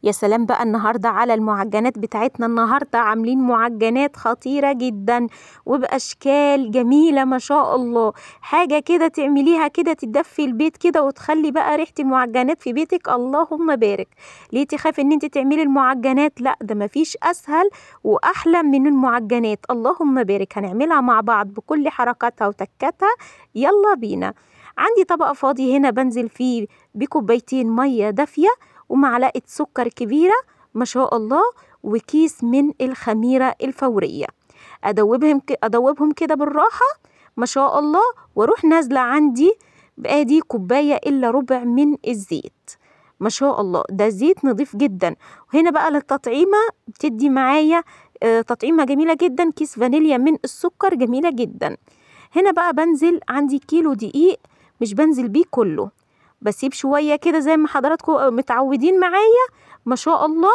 يا سلام بقى النهاردة على المعجنات بتاعتنا. النهاردة عاملين معجنات خطيرة جدا وبأشكال جميلة ما شاء الله. حاجة كده تعمليها كده تدفي البيت كده وتخلي بقى ريحة المعجنات في بيتك اللهم بارك. ليه تخافي ان انت تعملي المعجنات؟ لا، ده مفيش اسهل واحلى من المعجنات. اللهم بارك. هنعملها مع بعض بكل حركاتها وتكاتها. يلا بينا. عندي طبق فاضي هنا بنزل فيه بكوبايتين مية دافية ومعلقة سكر كبيرة ما شاء الله وكيس من الخميرة الفورية. أدوبهم كده بالراحة ما شاء الله، واروح نازلة عندي بادي كوباية إلا ربع من الزيت ما شاء الله. ده زيت نضيف جدا. وهنا بقى للتطعيمة بتدي معايا تطعيمة جميلة جدا. كيس فانيليا من السكر جميلة جدا. هنا بقى بنزل عندي كيلو دقيق، مش بنزل بيه كله، بسيب شوية كده زي ما حضراتكم متعودين معايا ما شاء الله.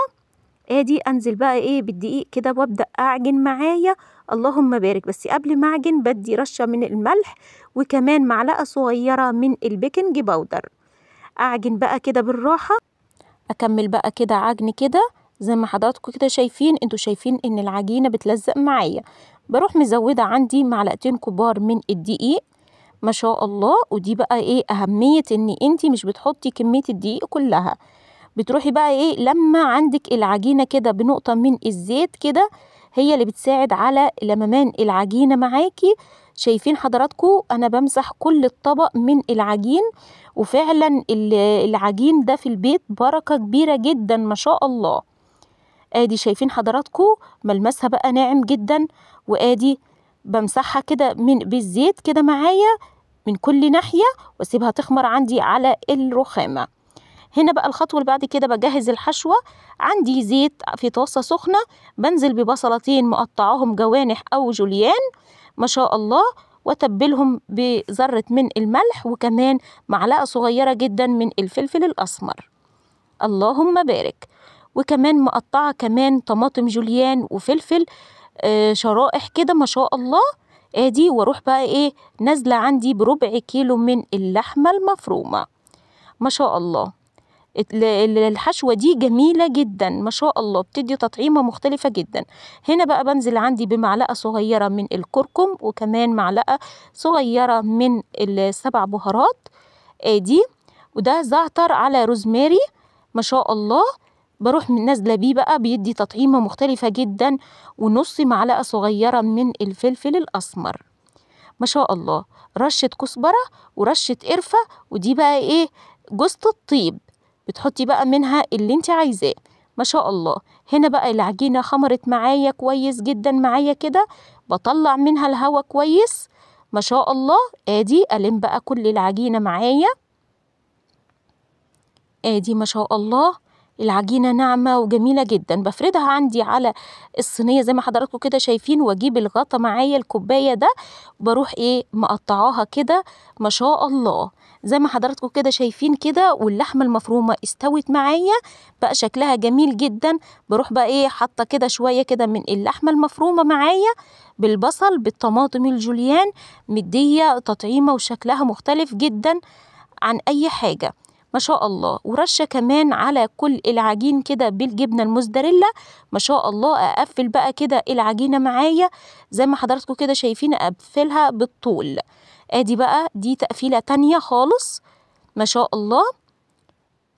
ادي انزل بقى ايه بالدقيق كده وابدأ اعجن معايا اللهم بارك. بس قبل ما اعجن بدي رشة من الملح وكمان معلقة صغيرة من البيكنج باودر. اعجن بقى كده بالراحة. اكمل بقى كده عجن كده زي ما حضراتكم كده شايفين. انتوا شايفين ان العجينة بتلزق معايا. بروح مزودة عندي معلقتين كبار من الدقيق ما شاء الله. ودي بقى ايه اهمية ان انتي مش بتحطي كمية الدقيق كلها، بتروحي بقى ايه لما عندك العجينة كده بنقطة من الزيت كده، هي اللي بتساعد على لممان العجينة معاكي. شايفين حضراتكم انا بمسح كل الطبق من العجين، وفعلا العجين ده في البيت بركة كبيرة جدا ما شاء الله. ادي شايفين حضراتكم ملمسها بقى ناعم جدا، وادي بمسحها كده بالزيت كده معايا من كل ناحية واسيبها تخمر عندي على الرخامة. هنا بقى الخطوة اللي بعد كده بجهز الحشوة. عندي زيت في طاسة سخنة، بنزل ببصلتين مقطعاهم جوانح أو جوليان ما شاء الله، وتبلهم بذرة من الملح وكمان معلقة صغيرة جدا من الفلفل الأسمر اللهم بارك. وكمان مقطعة كمان طماطم جوليان وفلفل شرائح كده ما شاء الله. ادي واروح بقى ايه نازلة عندي بربع كيلو من اللحمة المفرومة ما شاء الله. الحشوة دي جميلة جدا ما شاء الله، بتدي تطعيمة مختلفة جدا. هنا بقى بنزل عندي بمعلقة صغيرة من الكركم وكمان معلقة صغيرة من السبع بهارات ادي، وده زعتر على روزماري ما شاء الله. بروح من نازلة بيه بقى بيدي تطعيمة مختلفة جدا، ونص معلقة صغيرة من الفلفل الأسمر ما شاء الله. رشة كزبرة ورشة قرفة، ودي بقى ايه جوزة الطيب بتحطي بقى منها اللي انت عايزاه ما شاء الله. هنا بقى العجينة خمرت معايا كويس جدا معايا كده، بطلع منها الهواء كويس ما شاء الله. ادي ألم بقى كل العجينة معايا ادي ما شاء الله. العجينة ناعمة وجميلة جدا. بفردها عندي على الصينية زي ما حضراتكم كده شايفين، واجيب الغطا معايا الكوباية ده بروح ايه مقطعاها كده ما شاء الله زي ما حضراتكم كده شايفين كده. واللحمة المفرومة استوت معايا بقى شكلها جميل جدا. بروح بقى ايه حاطة كده شوية كده من اللحمة المفرومة معايا بالبصل بالطماطم الجوليان، مدية تطعيمة وشكلها مختلف جدا عن اي حاجة ما شاء الله. ورشة كمان على كل العجين كده بالجبنة الموزاريلا ما شاء الله. أقفل بقى كده العجينة معايا زي ما حضراتكم كده شايفين، أقفلها بالطول. ادي بقى دي تقفيلة تانية خالص ما شاء الله.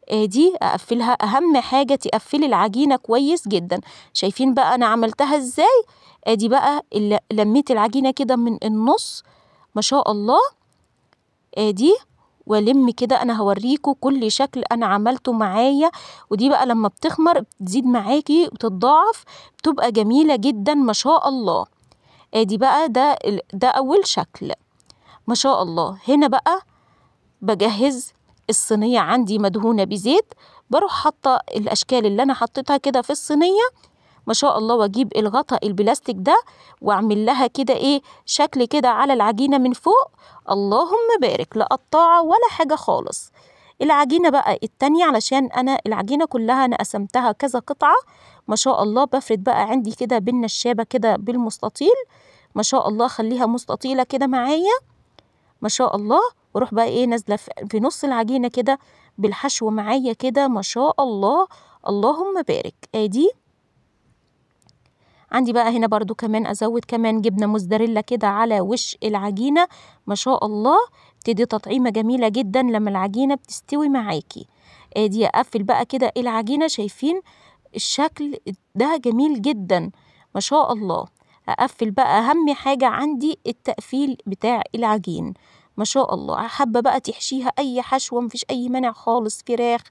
ادي أقفلها. أهم حاجة تقفلي العجينة كويس جدا. شايفين بقى أنا عملتها ازاي؟ ادي بقى لميت العجينة كده من النص ما شاء الله. ادي والم كده انا هوريكم كل شكل انا عملته معايا. ودي بقى لما بتخمر بتزيد معاكي وتتضاعف، بتبقى جميلة جدا ما شاء الله. ادي بقى ده اول شكل ما شاء الله. هنا بقى بجهز الصينية عندي مدهونة بزيت، بروح حاطة الاشكال اللي انا حطيتها كده في الصينية ما شاء الله، واجيب الغطاء البلاستيك ده واعمل لها كده ايه شكل كده على العجينة من فوق اللهم بارك. لا قطاعة ولا حاجة خالص. العجينة بقى التانية علشان انا العجينة كلها انا قسمتها كذا قطعة ما شاء الله. بفرد بقى عندي كده بالنشابة كده بالمستطيل ما شاء الله، خليها مستطيلة كده معايا ما شاء الله. واروح بقى ايه نازلة في نص العجينة كده بالحشو معايا كده ما شاء الله اللهم بارك. ادي عندي بقى هنا برضو كمان ازود كمان جبنة موزاريلا كده على وش العجينة، ما شاء الله بتدي تطعيمة جميلة جدا لما العجينة بتستوي معاكي. ادي اقفل بقى كده العجينة، شايفين الشكل ده جميل جدا ما شاء الله. اقفل بقى، اهم حاجة عندي التقفيل بتاع العجين ما شاء الله. حابة بقى تحشيها اي حشوة مفيش اي مانع خالص، فراخ،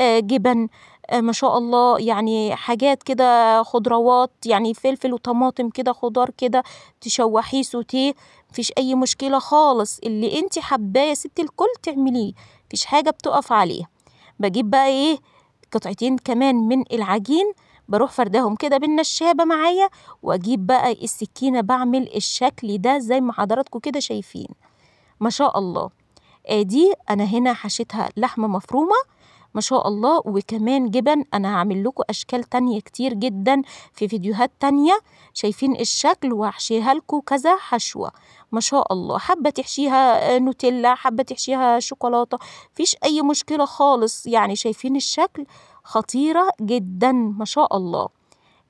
جبن، ما شاء الله، يعني حاجات كده خضروات، يعني فلفل وطماطم كده، خضار كده تشوحيه سوتيه، مفيش اي مشكلة خالص. اللي انت حباه يا ست الكل تعمليه، مفيش حاجة بتقف عليه. بجيب بقى ايه قطعتين كمان من العجين، بروح فردهم كده بالنشابة معايا، واجيب بقى السكينة بعمل الشكل ده زي ما حضراتكم كده شايفين ما شاء الله. ادي انا هنا حشيتها لحمة مفرومة ما شاء الله، وكمان جبن. انا هعمل لكم اشكال تانية كتير جدا في فيديوهات تانية، شايفين الشكل، وهحشيها لكم كذا حشوة ما شاء الله. حابة تحشيها نوتيلا، حابة تحشيها شوكولاتة، فيش اي مشكلة خالص. يعني شايفين الشكل خطيرة جدا ما شاء الله.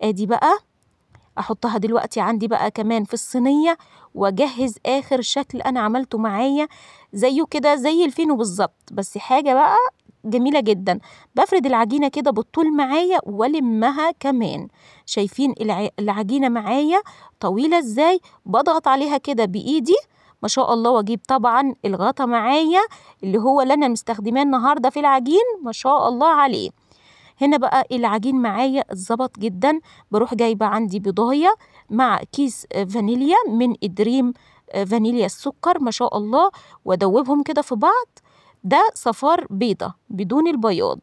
ادي بقى احطها دلوقتي عندي بقى كمان في الصينية، واجهز اخر شكل انا عملته معايا زيه كده زي الفينو بالظبط، بس حاجة بقى جميلة جدا. بفرد العجينة كده بالطول معايا ولمها كمان، شايفين العجينة معايا طويلة ازاي، بضغط عليها كده بايدي ما شاء الله. واجيب طبعا الغطا معايا اللي هو اللي انا مستخدماه النهاردة في العجين ما شاء الله عليه. هنا بقى العجين معايا اتظبط جدا، بروح جايبة عندي بيضاية مع كيس فانيليا من دريم فانيليا السكر ما شاء الله، وادوبهم كده في بعض. ده صفار بيضة بدون البياض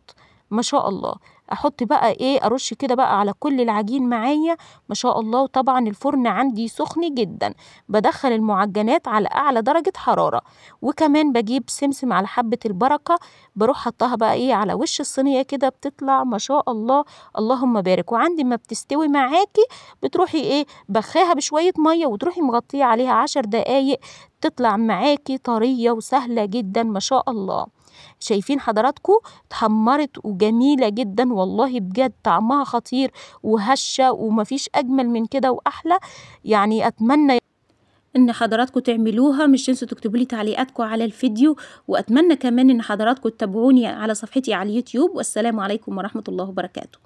ما شاء الله. احط بقى ايه، ارش كده بقى على كل العجين معايا ما شاء الله. وطبعا الفرن عندي سخن جدا، بدخل المعجنات على اعلى درجة حرارة. وكمان بجيب سمسم على حبة البركة، بروح حطها بقى ايه على وش الصينية كده، بتطلع ما شاء الله اللهم بارك. وعندي ما بتستوي معاكي بتروحي ايه بخاها بشوية مية، وتروحي مغطية عليها 10 دقايق، تطلع معاكي طرية وسهلة جدا ما شاء الله. شايفين حضراتكم اتحمرت وجميلة جدا والله، بجد طعمها خطير وهشة، ومفيش أجمل من كده وأحلى. يعني أتمنى ان حضراتكم تعملوها. مش تنسوا تكتبوا لي تعليقاتكم على الفيديو، وأتمنى كمان ان حضراتكم تتابعوني على صفحتي على اليوتيوب. والسلام عليكم ورحمة الله وبركاته.